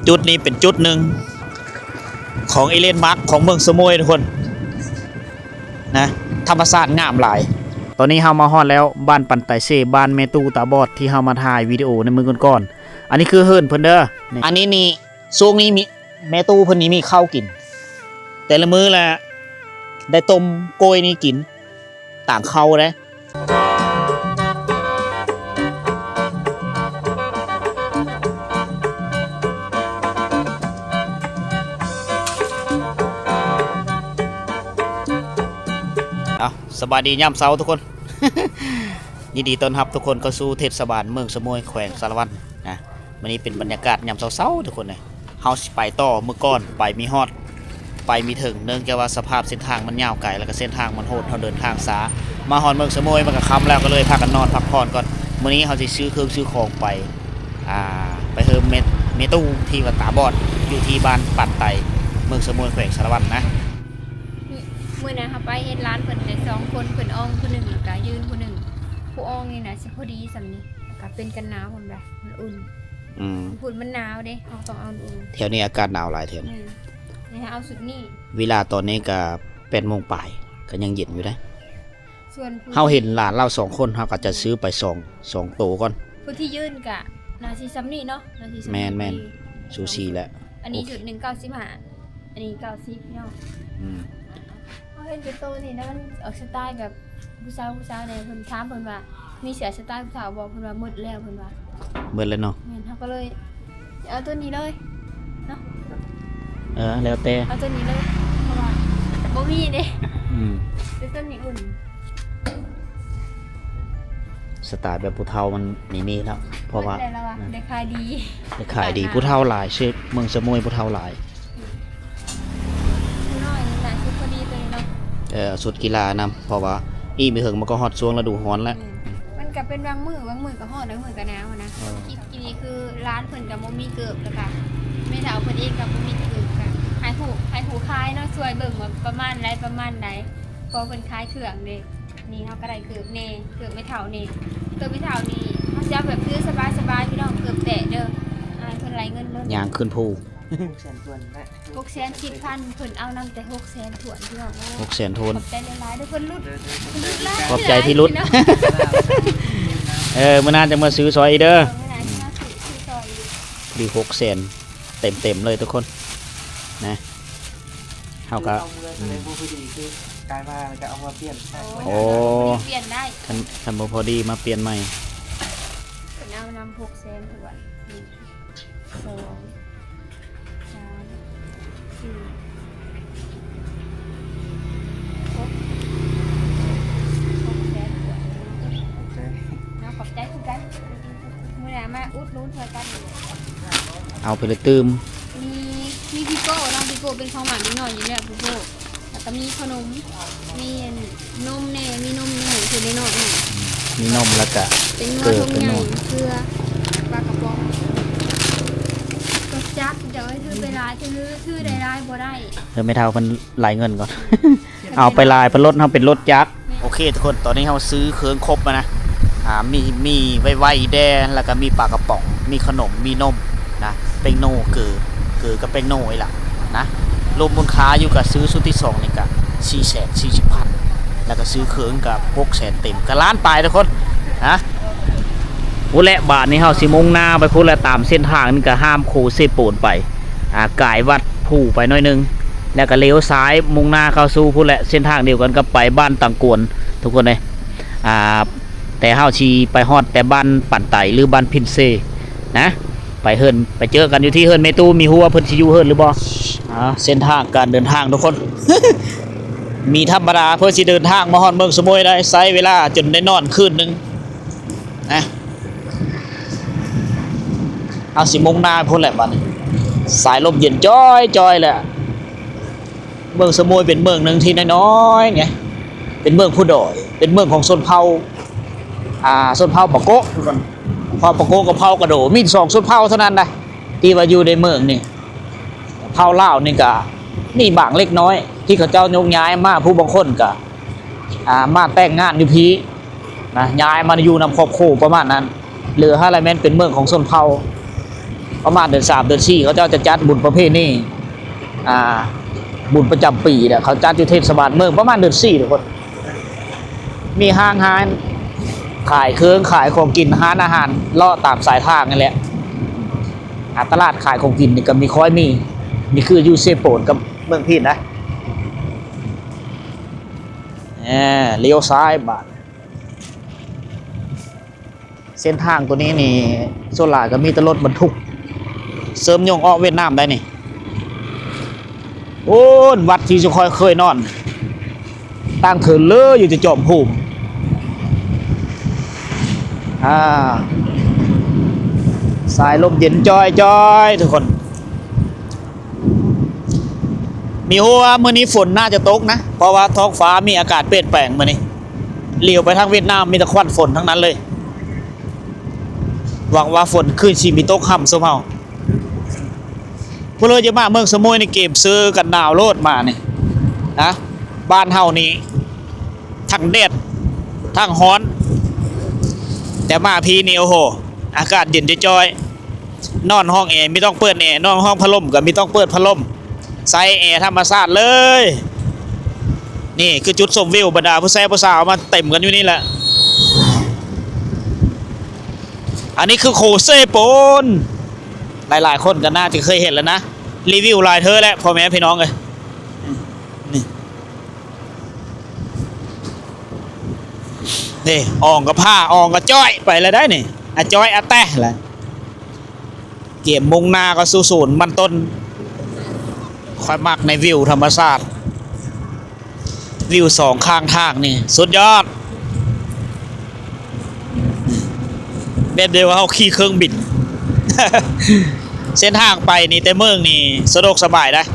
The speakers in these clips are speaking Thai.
จุดนี้เป็นจุดหนึ่งของเอเลนมาร์กของเมืองสมุยทุกคนนะธรรมศาสตร์งามหลายตอนนี้เฮามาฮอดแล้วบ้านปันไตเซ่บ้านเมตูตาบอดที่เฮามาถ่ายวิดีโอในมือก่อนๆอันนี้คือเฮิร์นเพิ่นเด้ออันนี้นี่ช่วงนี้มีเมตูเพิ่นนี้มีข้าวกินแต่ละมื้อละได้ต้มโกยนี่กินต่างเข้าเลยเอาสบายดีย่ำเสาทุกคน ยินดีต้อนรับทุกคนเข้าสู่เทศบาลเมืองสมุยแขวงสารวัตรนะวันนี้เป็นบรรยากาศย่ำเสาทุกคนเลยเฮาสิไปต่อเมื่อก่อนไปมีฮอดไปมีถึงเนื่องจากว่าสภาพเส้นทางมันยาวไกลแล้วก็เส้นทางมันโหดเดินทางสามาฮอดเมืองสมุยมันก็ค่ำแล้วก็เลยพากันนอนพักผ่อนก่อนมื้อนี้เฮาสิซื้อเครื่องซื้อของไปเฮิมเมตู้ที่วัดตาบอดอยู่ที่บ้านปันไตเมืองสมุยแขวงสารวัตรนะมื่อนะครับไปเฮ็ดร้านเพิ่นได้2คนเพิ่นอ่องผู้หนึ่งแล้วก็ยืนผู้หนึ่งผู้อ่องนี่นะสิพอดีสำนี้ก็เป็นกันหนาวผมได้มันอุ่นฝุ่นมันหนาวเด้เฮาต้องเอาอุ่นแถวนี้อากาศหนาวหลายแถวนี้นี่เอาสุดนี้เวลาตอนนี้ก็8 โมงปลายก็ยังเย็นอยู่ได้ส่วนเฮาเห็นหลานเรา2คนเฮาก็จะซื้อไป2โตก่อนผู้ที่ยืนกะนาทีซ้ำนี่เนาะนาทีซ้ำแม่นซูชิแหละอันนี้จุด195อันนี้90เนาะเห็นเป็นโตนี่นะมันออกสไตล์แบบผู้สาวเนี่ยเพิ่นถามเพิ่นว่ามีเสื้อสไตล์ผู้สาวบ่เพิ่นว่าหมดแล้วเพิ่นว่าหมดแล้วเนาะแม่นเฮาก็เลยเอาตัวนี้เลยเนาะแล้วแต่เอาตัวนี้เลยเพราะว่าบ่มีเด้เป็นตัวนี้อุ่นสไตล์แบบผู้เฒ่ามันมีแล้วเพราะว่าได้ขายดีผู้เฒ่าหลายเชฟเมืองสมุยผู้เฒ่าหลายสุดกีฬานำเพราะว่าไม่ถึงมันก็ฮอตช่วงฤดูร้อนแล้วมันก็เป็นบางมื้อก็ฮอตบางมื้อก็หนาวนะกินนี่คือร้านเพิ่นก็บ่มีเกิบแล้วค่ะแม่สาวเพิ่นเองก็บ่มีเกิบค่ะขายถูกขายเนาะช่วยเบิ่งว่าประมาณใดพอเพิ่นขายเครื่องเด้นี่เฮาก็ได้เกิบแน่เกิบไม่เท่านี่เกิบไม่เท่านี่เฮาจะแบบซื้อสบายๆพี่น้องเกิบแตะเด้อเพิ่นไหลเงินเด้อย่างขึ้นภู600,000เพิ่นเอานำแต่600,000ถ้วนพี่น้อง600,000ทุนขอบใจหลายๆเด้อเพิ่นรุดขอบใจที่รุดมื้อหน้าจะมาซื้อซอยเด้อดี600,000เต็มเลยทุกคนนะเฮาก็กลายมาจะเอามาเปลี่ยนโอ้เปลี่ยนได้คันบ่พอดีมาเปลี่ยนใหม่เพิ่นเอานำ600,000ถ้วนขอบใจคุณกันมื้อหน้ามาอุดนู้นช่วยกันเอาไปเลยตื้มมีพิโก้เนาะพิโก้เป็นของหวานนิดหน่อยอยู่แล้วพิโก้แล้วก็มีขนมมีนมแน่มีนมแน่คือได้น้อยมีนมแล้วก็เป็นนวดทงใหญ่เกลือปลากระป๋องก็จักเดี๋ยวให้ถือไปลายถือได้ลายบ่ได้ไม่เท่าเพิ่นหลายเงินก่อนเอาไปลายเพิ่นลดเฮาเป็นรถจักรโอเคทุกคนตอนนี้เฮาซื้อเครื่องครบมานะมีไว้แดงแล้วก็มีปลากระป๋องมีขนมมีนมนะเป็งโนเกือกับเป็งโนไอ้ล่ะนะรวมมูลค่าอยู่กับซื้อชุดที่2นี่ก็440,000แล้วก็ซื้อเครื่องกับ600,000เต็มก็ล้านปลายทุกคนนะผู้และบาทนี้เฮาสิมุ่งหน้าไปพุ่นและตามเส้นทางนี่ก็ห้ามโคเซโปนไปกายวัดผู้ไปหน่อยนึงแล้วก็เลี้ยวซ้ายมุ่งหน้าเข้าสู่พุ่นและเส้นทางเดียวกันกับไปบ้านตังกวนทุกคนเลยแต่เฮาชีไปฮอดแต่บ้านปั่นไตหรือบ้านพินเซนะไปเฮิรนไปเจอกันอยู่ที่เฮิรนเมตูมีหัวเพิ่นสิอยู่เฮิรนหรือบ่เส้นทางการเดินทางทุกคน มีธรรมดาเพื่อสิเดินทางมาฮอดเมืองสมุยได้ใช้เวลาจนได้นอนคืนนึงนะเอาสิมุ่งหน้าพุ่นแหละบัดนี้สายลมเย็นจ้อยแหละเมืองสมุยเป็นเมืองนึงที่น้อยๆไงเป็นเมืองผู้ดอยเป็นเมืองของชนเผ่าชนเผ่าปะโกะทุกคนพอปะโกะกับเผ่ากระโดมี2ชนเผ่าเท่านั้นนะที่ว่าอยู่ในเมืองนี่เผ่าลาวนี่ก็นี่บางเล็กน้อยที่เขาเจ้ายกย้ายมาผู้บางคนก็มาแต่งงานอยู่พี่นะย้ายมาอยู่นำครอบครัวประมาณนั้นเหลืออะไรแม่นเป็นเมืองของชนเผ่า ประมาณเดือน3เดือน4เขาเจ้าจะจัดบุญประเภทนี้บุญประจำปีเนี่ยเขาจัดอยู่เทศบาลเมืองประมาณเดือน4ทุกคนมีห้างขายเครื่องขายของกินร้านอาหารเลาะตามสายทางนั่นแหละตลาดขายของกินนี่ก็มีค่อยมีนี่คือยูเซโปนกับเมืองพีนนะเลี้ยวซ้ายบาทเส้นทางตัวนี้นี่ส่วนหลายก็มีแต่รถบรรทุกเสริมยงอ้อเวียดนามได้นี่โอ้วัดที่จะเคยนอนตั้งเถินเลยอยู่จะจอมภูมิสายลมเย็นจอยทุกคนมีหัวมื้อนี้ฝนน่าจะตกนะเพราะว่าท้องฟ้ามีอากาศเปลี่ยนแปลงมื้อนี้เลี้ยวไปทางเวียดนามมีแต่ควันฝนทั้งนั้นเลยหวังว่าฝนคืนสิมีตกห่ำซุมเฮาพวกเราจะมาเมืองสมุยในเกมซื้อกันหนาวโลดมานี่นะบ้านเฮานี่ทั้งแดดทั้งร้อนแต่มาพีนี่โอ้โหอากาศเย็นจอยนอนห้องแอร์ไม่ต้องเปิดแอร์นอนห้องพัดลมก็ไม่ต้องเปิดพัดลมใส่แอร์ธรรมชาติเลยนี่คือจุดชมวิวบรรดาผู้แซ่ผู้สาวมาเต็มกันอยู่นี่แหละอันนี้คือโคเซโปนหลายๆคนก็น่าจะเคยเห็นแล้วนะรีวิวลายเธอแล้วพ่อแม่พี่น้องเลยนี่อ่องกับผ้าอ่องกับจ้อยไปเลยได้นี่จ้อยแต้แหละเกี่ยมมุงนาก็สู้ศูนย์มันต้นค่อยมักในวิวธรรมชาติวิวสองข้างทางนี่สุดยอดแบบเดียวเขาขี่เครื่องบิน เส้นทางไปนี่แต่เมืองนี่สะดวกสบายนะ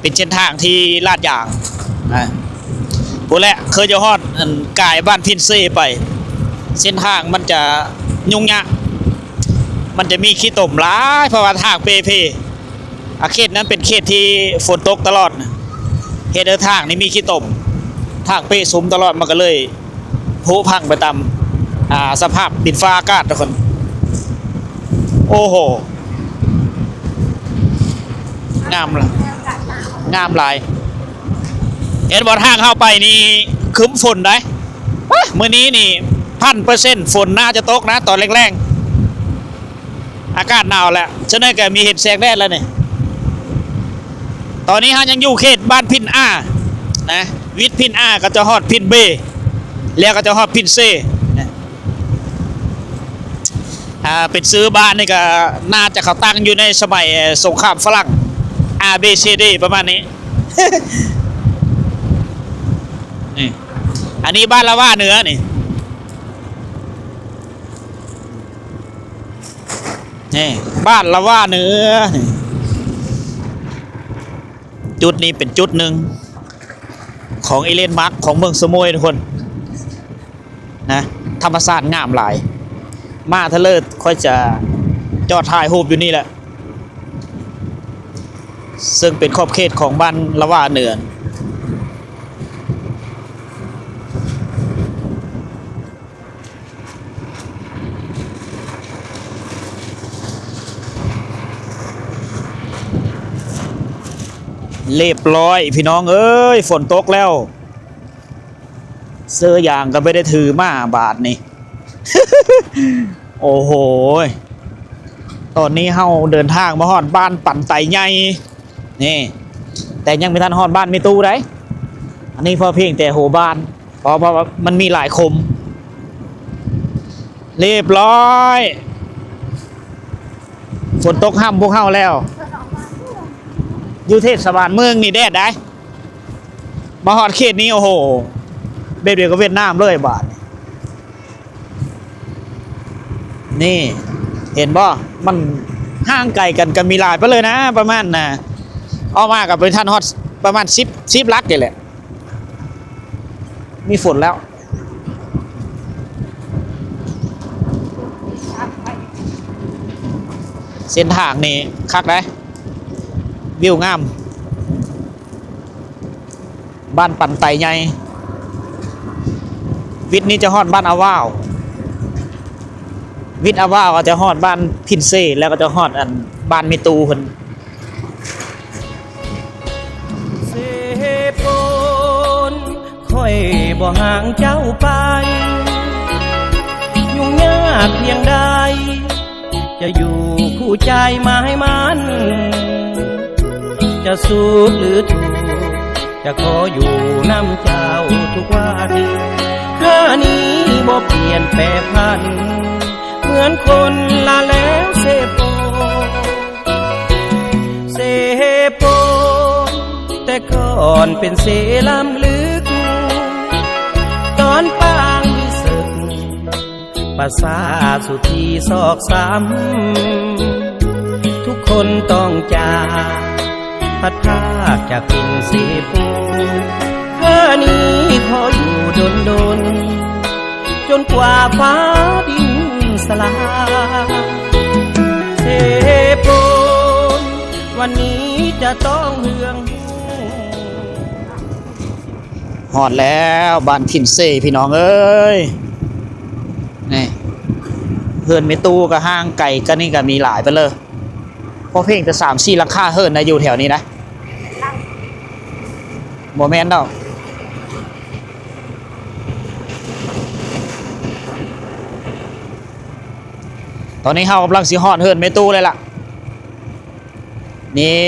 เป็นเส้นทางที่ลาดยางพวกแหละเคยจะฮอดกายบ้านพินเซ่ไปเส้นทางมันจะยุ่งยากมันจะมีขี้ตมร้ายเพราะว่าทางเปเพเขตนั้นเป็นเขตที่ฝนตกตลอดเขตเดินทางนี่มีขี้ตมทางเปซุมตลอดมันก็เลยผุพังไปตามสภาพดินฟ้าอากาศทุกคนโอ้โหงามเลยงามลายเห็นบอทางเข้าไปนี่คืมฝนได้เมื่อนี้นี่1,000%ฝนน่าจะตกนะตอนแรงๆอากาศหนาวแหละฉะนั้นก็มีเห็ดแสงแดดแล้วเนี่ยตอนนี้ฮะยังอยู่เขตบ้านพินอานะวิทย์พินอาก็จะฮอดพินเบแล้วก็จะฮอดพินเซเป็นซื้อบ้านนี่ก็น่าจะเขาตั้งอยู่ในสมัยสงครามฝรั่ง RBCD ประมาณนี้ นี่อันนี้บ้านละว่าเหนือนี่บ้านละว่าเหนือจุดนี้เป็นจุดหนึ่งของเอเลนมาร์กของเมืองสมุยทุกคนนะธรรมชาติงามหลายมาทะเลค่อยจะจอดถ่ายรูปอยู่นี่แหละซึ่งเป็นขอบเขตของบ้านละว่าเหนือเรียบร้อยพี่น้องเอ้ยฝนตกแล้วเสื้อยางก็ไม่ได้ถือมาบาทนี่ โอ้โหตอนนี้เฮาเดินทางมาฮอดบ้านปั่นไตใหญ่นี่แต่ยังไม่ทันฮอดบ้านมีตู้ได้อันนี้พอเพียงแต่โหบ้านเพราะมันมีหลายคมเรียบร้อยฝนตกห้ำพวกเฮาแล้วอยู่เทศบาลเมืองนี่แดดได้มาฮอดเขตนี้โอ้โหเดียวกับเวียดนามเลยบาทนี่เห็นบ่มันห่างไกลกันมีหลายไปเลยนะประมาณออกมากับเป็นท่านฮอตประมาณ10ลักนี่แหละมีฝนแล้วเส้นทางนี่คักได้วิวงามบ้านปั่นไตใหญ่วิทย์นี้จะฮอดบ้านอาว่าว วิทย์อาว่าก็จะฮอดบ้านพินเซ่แล้วก็จะฮอดอันบ้านเมตูเพิ่น เสพนค่อยบ่ห่างเจ้าไปยุ่งยากเพียงใดจะอยู่คู่ใจมาให้มันจะสุขหรือทุกข์จะขออยู่น้ำเจ้าทุกวันข้านี้บ่เปลี่ยนแปรพันเหมือนคนลาแล้วเสพเสพแต่ก่อนเป็นเสลำลึกตอนปางมีศึกภาษาสุธีซอกซ้ำทุกคนต้องจากพัดพากจากกินเสพข้านี้ขออยู่ดนจนกว่าฟ้าดินสลายเสพวันนี้จะต้องเฮืองฮอดแล้วบ้านพินเซ่พี่น้องเอ้ยนี่เฮือนเมตูกับห้างไก่ก็นี่ก็มีหลายไปเลยพอเพลงจะ3-4หลังคาเฮือนนะอยู่แถวนี้นะบ่แม่นดอกตอนนี้เฮากำลังสิฮอดเฮือนเมตูเลยล่ะนี่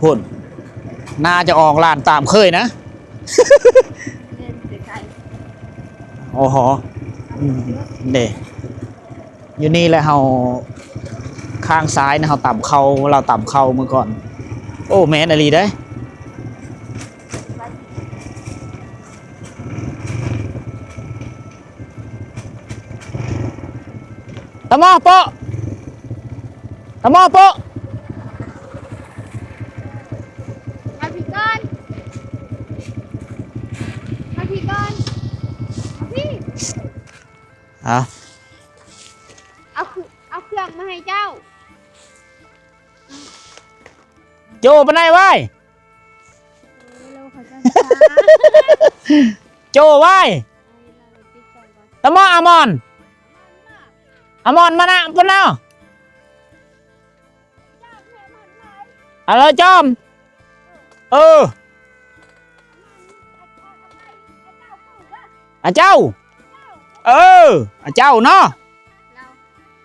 พุ่นน่าจะออกลานตามเคยนะ โอ้โหเด้อยู่นี่แหละเฮาข้างซ้ายนะเฮาต่ำเข้าเราต่ำเข้าเมื่อก่อนโอ้แม่นอลีได้ตะมอโปะตะมอโปะมาพี่ก่อนมาพี่ก่อนมาพี่ อ่ะ เอาเครื่องมาให้เจ้า โจไปไหนไว้โจไว้ตะมออามอนมานะพุ่นเนาะอะไรจอมอาเจ้าอาเจ้าเนาะ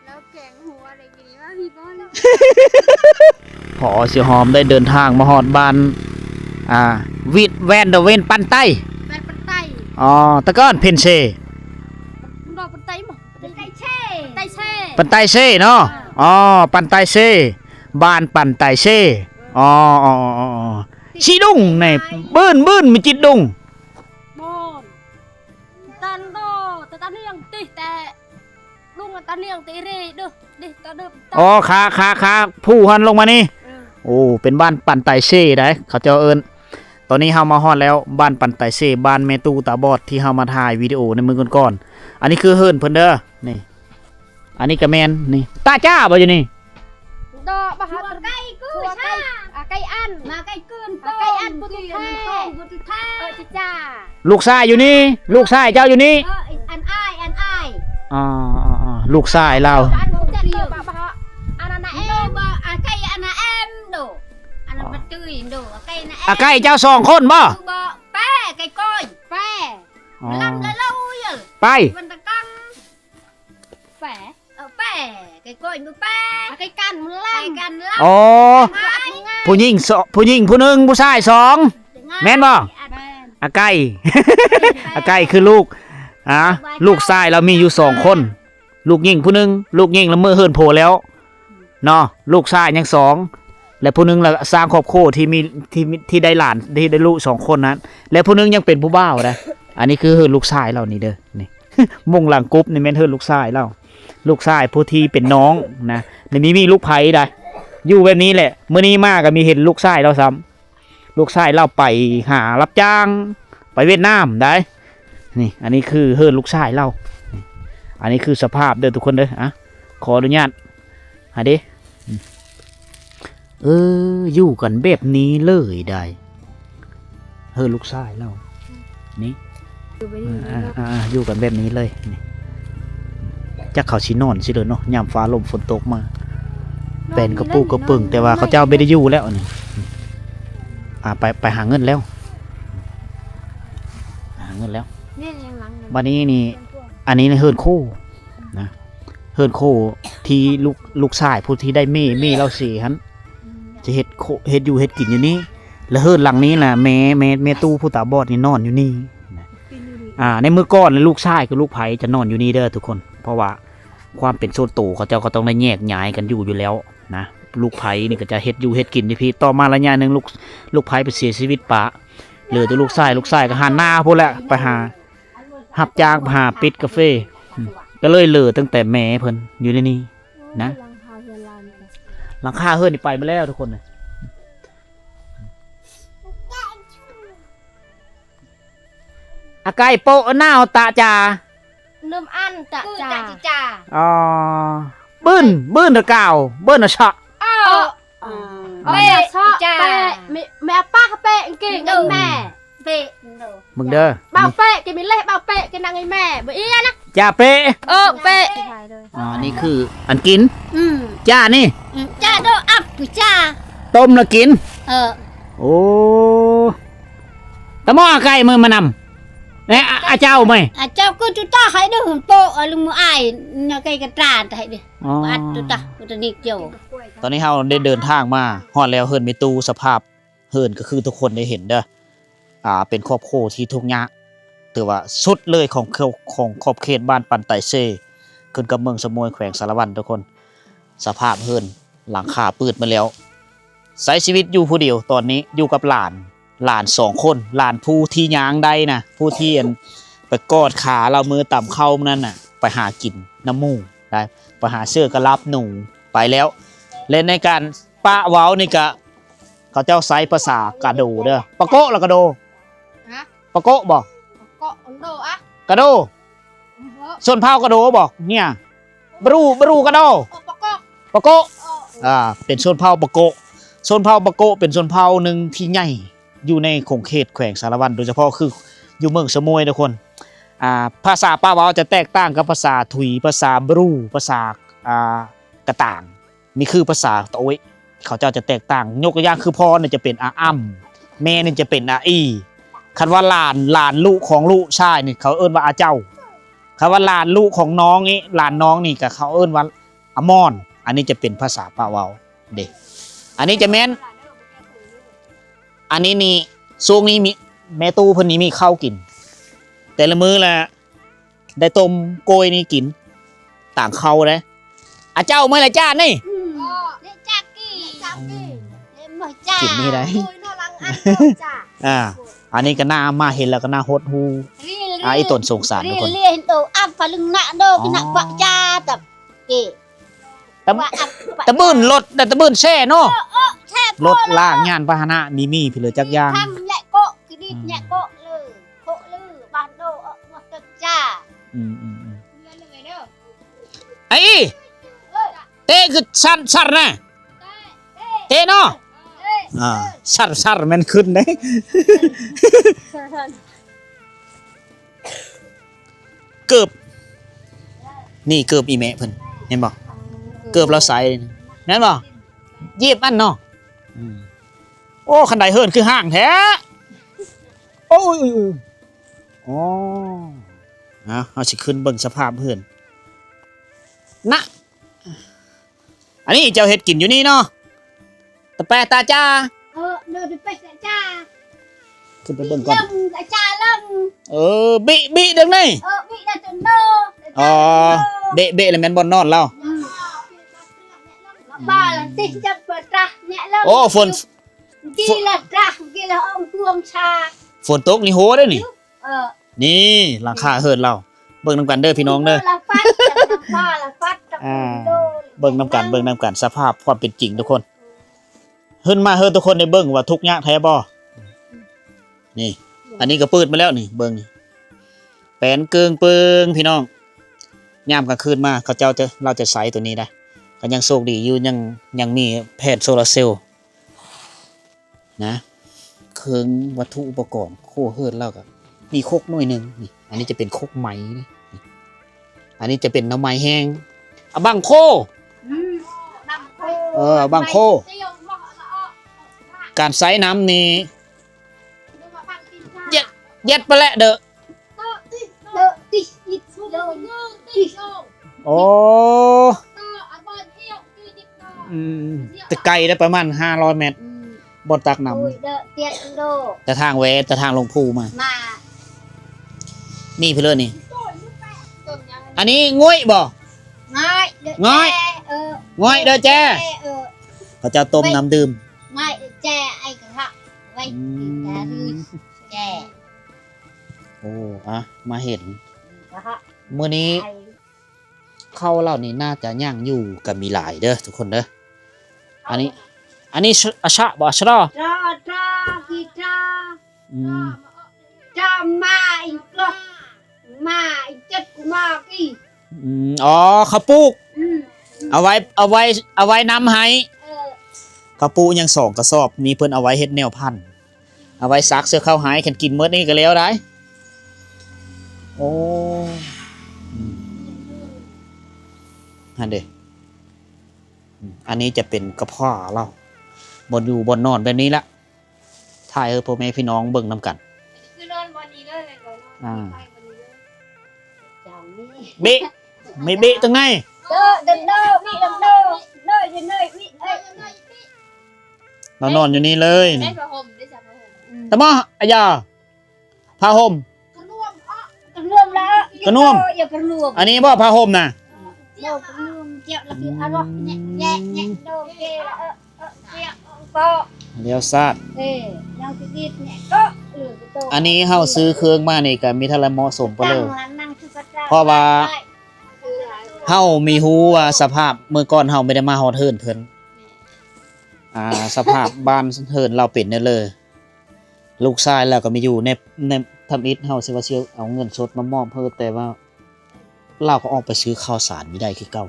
แล้วแกงหัวอะไรอย่างนี้ว่าพี่ก้อน พอเสียหอมได้เดินทางมาฮอดบ้านวิดแวนเดเวนปันไต แม่ปันไต อ๋อตะก้อนเพนเช ดอกปันไตมั้งปันไตเช่ปันไตเช่ ปันไตเช่เนาะอ๋อปันไตเช่บ้านปันไตเช่อ๋อชีดุงในบื้นมีจิตดุง บอนตันโตแต่ตันนี่ยังตีแต่ลุงตันนี่ยังตีเร่เด้อดิตาเด้อ อ๋อขาผู้หันลงมานี่โอ้เป็นบ้านปันไตเช่ได้เขาเจ้าเอิญตอนนี้เฮามาฮอดแล้วบ้านปันไตเช่บ้านเมตูตาบอดที่เฮามาถ่ายวิดีโอในมือก่อนๆอันนี้คือเฮิร์นเพิ่นเด้อนี่อันนี้กระแมนนี่ตาจ้าบ่อยู่นี่ ดอกบะฮะไก่กูใช่ไก่อันมาไก่เกินไก่อันบุตรแท้จิจ้า ลูกชายอยู่นี่ลูกชายเจ้าอยู่นี่ อันอ้าย อ๋อลูกชายเรา อันบุตรเดียวบะฮะอันนั้นเอ็มบะไก่อันนั้นเอ็มดูอันนั้นบัตรตุยดูไก่นะเอ็ม ไก่เจ้า2คนบ่ บะแป้ไก่ก้อยแป้ลำละเล่าอยู่ ไป มันตะกังแป้แป้ไก่ก้อยมือแป้ไก่กันมือล่ำไก่กันล่ำ อ๋อผู้หญิงผู้หนึงผู้ชาย2แม่นบ่อาไก่ อาไก่คือลูกลูกชายเรามีอยู่2คนลูกหญิงผู้หนึงลูกหญิงละเมื่อเฮินโผแล้วเนาะลูกชายยัง2และผู้หนึงละสร้างครอบครัวที่ได้หลานที่ได้ลูก2คนนั้นและผู้หนึงยังเป็นผู้บ่าวนะอันนี้คือเฮินลูกชายเรานี่เด้อนี่ มุ่งหลังกรุ๊ปนี่แม่นเฮินลูกชายเราลูกชายผู้ที่เป็นน้องนะแล้วมีลูกไผ่ได้อยู่แบบนี้แหละมื้อนี้มาก็มีเห็นลูกชายเราซ้ำลูกชายเราไปหารับจ้างไปเวียดนามได้นี่อันนี้คือเฮินลูกชายเราอันนี้คือสภาพเด้อทุกคนเด้อขออนุญาตดิอยู่กันแบบนี้เลยได้เฮินลูกชายเรานี่ อยู่ไปนี่เนาะ อยู่กันแบบนี้เลยนี่จักเขาชินอนสิเด้อเนาะยามฟ้าลมฝนตกมาเป็นกระปุกกระปึ่งแต่ว่าเขาเจ้าไม่ได้อยู่แล้วนี่ไปหาเงินแล้วหาเงินแล้ว เนี่ยยังหลัง วันนี้นี่อันนี้เฮิร์นโคนะเฮิร์นโคที่ลูกชายผู้ที่ได้เม่เราเสียฮันจะเฮ็ดอยู่เฮ็ดกินอยู่นี่แล้วเฮิร์นหลังนี้แหละแม่ตู้ผู้ตาบอดนี่นอนอยู่นี่ในมือก้อนลูกชายกับลูกไผ่จะนอนอยู่นี่เด้อทุกคนเพราะว่าความเป็นโซนตู่เขาเจ้าก็ต้องได้แยกย้ายกันอยู่แล้วนะลูกไผ่นี่ก็จะเฮ็ดอยู่เฮ็ดกินที่พี่ต่อมาระยะหนึ่งลูกไผ่ไปเสียชีวิตปะเหลือแต่ลูกชายก็หันหน้าพูดแหละไปหาหับจ้างหาปิดกาแฟก็เลยเหลือตั้งแต่แม่เพิ่นอยู่ในนี้นะหลังคาเฮือนนี่ไปมาแล้วทุกคนเลยอาไก่โปะหน้าตาจ่า ลืมอันตะจ่า อ๋อบื้นตะเก่าเบิ้นตะชะ แม่จ่าแม่ป้าเป๊ะเก่งแม่เป๊ะ มึงเด้อ เบาเป๊ะกินไม่เละเบาเป๊ะกินนางไอ้แม่บ่อีนะ จ่าเป๊ะ เป๊ะ นี่คืออันกิน ม จ่านี่ จ่าโดอับกูจ่า ต้มแล้วกินโอ้ตะหม้อไก่มือมานำเนี่ยอาเจ้าไหม เจ้าก็จุตาให้เด้อโปะลุงมืออ้ายน่ะไก่กระตราดให้เด้ออัดจุตาอุตนิกเจ้า ตอนนี้เราได้เดินทางมาฮอดแล้วเฮิร์นเมตูสภาพเฮิร์นก็คือทุกคนได้เห็นเด้อเป็นครอบครัวที่ทุกข์ยากถือว่าสุดเลยของขอบเขตบ้านปันไตเซ่ขึ้นกับเมืองสมวยแขวงสารวันทุกคนสภาพเฮิร์นหลังคาปืดมาแล้วใช้ชีวิตอยู่ผู้เดียวตอนนี้อยู่กับหลาน2 คนหลานผู้ที่ย้างได้นะผู้ที่ไปกอดขาเรามือต่ำเข้านั่นน่ะไปหากินน้ำมูกได้ไปหาเสื้อกระลับหนูไปแล้วเล่นในการป้าเว้านี่ก็เขาเจ้าไซภาษากระโดเด้อปะโกะละกระโดปะโกะบอก ก็โดอะ กระโดส่วนเผากระโดบอกเนี่ยบรูกระโด ปะโกะเป็นชนเผ่าปะโกะชนเผ่าปะโกะเป็นชนเผ่าหนึ่งที่ใหญ่อยู่ในขงเขตแขวงสารวันโดยเฉพาะคืออยู่เมืองสมุยทุกคนภาษาป้าเว้าจะแตกต่างกับภาษาถุยภาษาบรูภาษากระต่างนี่คือภาษาโอ้ยเขาเจ้าจะแตกต่างยกตัวอย่างคือพ่อเนี่ยจะเป็นอาอ้ำแม่เนี่ยจะเป็นอาอีคันว่าหลานลูกของลูกชายนี่เขาเอิ้นว่าอาเจ้าคันว่าหลานลูกของน้องนี่หลานน้องนี่ก็เขาเอิ้นว่าอามอนอันนี้จะเป็นภาษาป้าเว้าเด็กอันนี้จะแม่นอันนี้นี่ช่วงนี้มีแม่ตู้เพิ่นนี้มีข้าวกินแต่ละมื้อละได้ต้มโกยนี่กินต่างเข้าเลยอาเจ้าเมื่อไรจ้านี่กินนี่ได้อันนี้ก็น่ามาเห็นแล้วก็น่าหดหูไอ้ตนสงสารทุกคน เรียนโตอับฝลึงหน้าโดกินหนักปะจ้าตับเก ตะบื้นรถตะบื้นแช่เนาะรถล่างยานพาหนะมีพี่เลยจักยาง ทำแหละโกคือดิแหละโกเลยโกลือบ้านโดมาตจ้าไอ้เต้คือชัดนะเต้เนาะชัดมันขึ้นได้เกือบนี่เกือบอีแม่เพิ่นเห็นบ่เกือบเราใส่นั่นบ่ยีบอันเนาะโอ้คันใดเฮิร์นคือห่างแท้โอ้ยอ๋อเอาสิขึ้นเบิ่งสภาพเฮิร์นนะอันนี้เจ้าเฮ็ดกินอยู่นี่เนาะตะแปตาจ้าเดินไปจ้าขึ้นไปเบิ่งก่อนจ้าลำบิเด้งนี่บิได้จนโดเบะแล้วแม่นบ่นอนแล้วบ้าละติจะเปิดตาเนี่ยแล้วโอ้ฝนกีละตากีละองพวงชาฝนตกนี่โหได้นี่นี่หลังคาเฮิร์นเราเบิ่งนำกันเด้อพี่น้องเด้อเบิ่งนำกันสภาพความเป็นจริงทุกคนเฮิร์นมาเฮิร์นทุกคนได้เบิ่งว่าทุกข์ยากแท้บ่นี่อันนี้ก็ปืดมาแล้วนี่เบิ่งนี่แปนเกิงเปิงพี่น้องยามกลางคืนมาเราจะใส่ตัวนี้ได้ก็ยังโชคดีอยู่ยังมีแผ่นโซลาร์เซลล์นะเครื่องวัตถุอุปกรณ์โคเฮิร์นเรากับ มีโคกหน่วยหนึ่งนี่อันนี้จะเป็นโคกไหมนี่อันนี้จะเป็นน้ำไม้แห้งเอาบังโคบังโคการใส่น้ำนี่เย็ดไปแล้วเด้อโอ้แต่ไกลได้ประมาณ500 เมตรบนตักน้ำแต่ทางแวะแต่ทางลงภูมานี่เพื่อนนี่อันนี้ง่อยบ่ง่อยเด้อแจ้เขาจะต้มน้ำดื่มโอ้อะมาเห็นมื้อนี้เข้าเรานี่น่าจะย่างอยู่กับมีหลายเด้อทุกคนเด้ออันนี้อาชะบ่อาชะอ๋อข้าวปลูกเอาไว้น้ำให้ข้าวปลูกยัง2 กระสอบมีเพิ่นเอาไว้เฮ็ดแนวพันธุ์เอาไว้ซักเสื้อข้าวหายกันกินมื้อนี้ก็แล้วได้โอ้นั่นเด้อันนี้จะเป็นกระเพาะเราบนอยู่บนนอนแบบนี้ละถ่ายพ่อแม่พี่น้องเบิ่งนำกันคือนอนบนนี้เลยเบะไม่เบะตรงไหนเรานอนอยู่นี่เลยแต่ว่าอายาผ้าห่มกระนวมอันนี้บ่ผ้าห่มน่ะเดี๋ยวซาดอันนี้เฮาซื้อเครื่องมานี่ก็มีทะเลเหมาะสมไปเลยเพราะว่าเฮามีฮู้ว่าสภาพเมื่อก่อนเฮาไม่ได้มาฮอดเฮิร์นเพิ่นสภาพบ้านเฮิร์นเราเป็นเนี่ยเลยลูกชายแล้วก็มีอยู่ในทำอิฐเฮาสิว่าสิเอาเงินสดมามอบเพิ่นแต่ว่าเราก็ออกไปซื้อข้าวสารไม่ได้คือเก่า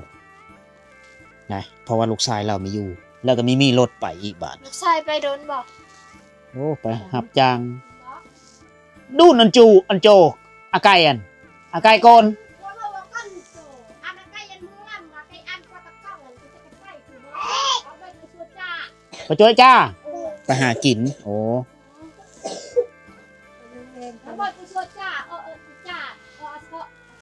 นะเพราะว่าลูกชายเราไม่อยู่แล้วก็มีรถไปอีกบาทลูกชายไปโดนบอกโอ้ไปหับจางดูนอันโจอาไก่โกนไปช่วยจ้าไปหากินโอ้